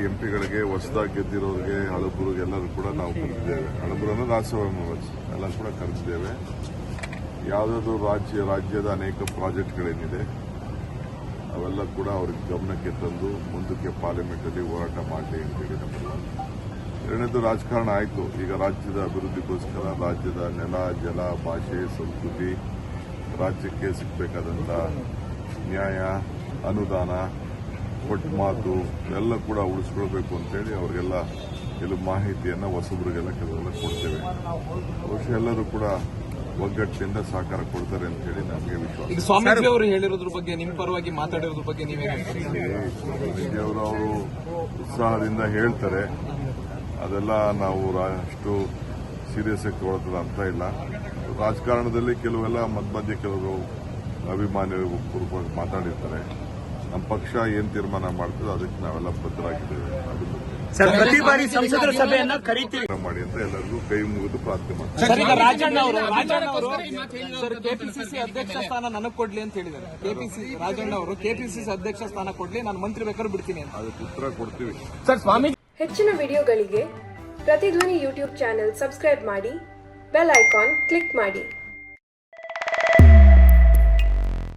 ಎಂಪಿಗಳಿಗೆ ಹೊಸದಾಗಿ ಗೆದ್ದಿರೋರಿಗೆ ಹಳಬರಿಗೆ ಎಲ್ಲರೂ ಕೂಡ ನಾವು ಕರೆದಿದ್ದೇವೆ. ಹಳಬರನ್ನು ರಾಜ್ಯಸಭಾ ಎಲ್ಲ ಕೂಡ ಕರೆದಿದ್ದೇವೆ. ಯಾವುದಾದ್ರು ರಾಜ್ಯದ ಅನೇಕ ಪ್ರಾಜೆಕ್ಟ್ಗಳೇನಿದೆ ಅವೆಲ್ಲ ಕೂಡ ಅವ್ರಿಗೆ ಗಮನಕ್ಕೆ ತಂದು ಮುಂದಕ್ಕೆ ಪಾರ್ಲಿಮೆಂಟಲ್ಲಿ ಹೋರಾಟ ಮಾಡಲಿ ಅಂತೇಳಿ ನಮ್ಮಲ್ಲ. ಎರಡನೇದು ರಾಜಕಾರಣ ಆಯಿತು. ಈಗ ರಾಜ್ಯದ ಅಭಿವೃದ್ಧಿಗೋಸ್ಕರ ರಾಜ್ಯದ ನೆಲ, ಜಲ, ಭಾಷೆ, ಸಂಸ್ಕೃತಿ, ರಾಜ್ಯಕ್ಕೆ ಸಿಗಬೇಕಾದಂಥ ನ್ಯಾಯ, ಅನುದಾನ, ಕೊಟ್ಟ ಮಾತು ಎಲ್ಲ ಕೂಡ ಉಳಿಸ್ಕೊಳ್ಬೇಕು ಅಂತೇಳಿ ಅವರಿಗೆಲ್ಲ ಕೆಲವು ಮಾಹಿತಿಯನ್ನು ಹೊಸಬರಿಗೆಲ್ಲ ಕೆಲವೆಲ್ಲ ಕೊಡ್ತೇವೆ. ಬಹುಶಃ ಎಲ್ಲರೂ ಕೂಡ ಒಗ್ಗಟ್ಟಿನಿಂದ ಸಹಕಾರ ಕೊಡ್ತಾರೆ ಅಂತ ಹೇಳಿ ನಮಗೆ ವಿಶ್ವಾಸ. ಈಗ ಸ್ವಾಮೀಜಿ ಅವರು ಹೇಳಿರೋದ್ರ ಬಗ್ಗೆ, ನಿಮ್ಮ ಪರವಾಗಿ ಮಾತಾಡಿರೋದ್ರ ಬಗ್ಗೆ ನೀವೇ ಸ್ವಾಮೀಜಿ ಅವರು ಉತ್ಸಾಹದಿಂದ ಹೇಳ್ತಾರೆ. ಅದೆಲ್ಲ ನಾವು ಅಷ್ಟು ಸೀರಿಯಸ್ ಆಗಿ ತಗೊಳ್ತದ ಅಂತ ಇಲ್ಲ. ರಾಜಕಾರಣದಲ್ಲಿ ಕೆಲವೆಲ್ಲ ಮಧ್ಯೆ ಕೆಲವರು ಅಭಿಮಾನಿ ಪೂರ್ವಕವಾಗಿ ಮಾತಾಡಿರ್ತಾರೆ. ನಮ್ಮ ಪಕ್ಷ ಏನ್ ತೀರ್ಮಾನ ಮಾಡ್ತದೆ ಅದಕ್ಕೆ ನಾವೆಲ್ಲ ಬದ್ಧರಾಗಿದ್ದೇವೆ. ಪ್ರತಿ ಬಾರಿ ಸಂಸದರ ಸಭೆಯನ್ನ ಕರೀತೀವಿ ಮಾಡಿ ಅಂತ ಎಲ್ಲರಿಗೂ ಕೈ ಮುಗಿದು ಪ್ರಾರ್ಥನೆ ಮಾಡ್ತಾರೆ. ಸರ್, ಈಗ ರಾಜಣ್ಣ ಅವರು ಕೆಪಿಸಿಸಿ ಅಧ್ಯಕ್ಷ ಸ್ಥಾನ ನನಗೆ ಕೊಡ್ಲಿ ಅಂತ ಹೇಳಿದ್ದಾರೆ. ರಾಜಣ್ಣ ಅವರು ಕೆಪಿಸಿಸಿ ಅಧ್ಯಕ್ಷ ಸ್ಥಾನ ಕೊಡ್ಲಿ, ನಾನು ಮಂತ್ರಿ ಬೇಕಾದ್ರೂ ಬಿಡ್ತೀನಿ ಅಂತ. ಅದಕ್ಕೆ ಉತ್ತರ ಕೊಡ್ತೀವಿ. ಸರ್, ಸ್ವಾಮಿ ಹೆಚ್ಚಿನ ವಿಡಿಯೋಗಳಿಗೆ ಪ್ರತಿಧ್ವನಿ ಯೂಟ್ಯೂಬ್ ಚಾನೆಲ್ ಸಬ್ಸ್ಕ್ರೈಬ್ ಮಾಡಿ, ಬೆಲ್ ಐಕಾನ್ ಕ್ಲಿಕ್ ಮಾಡಿ.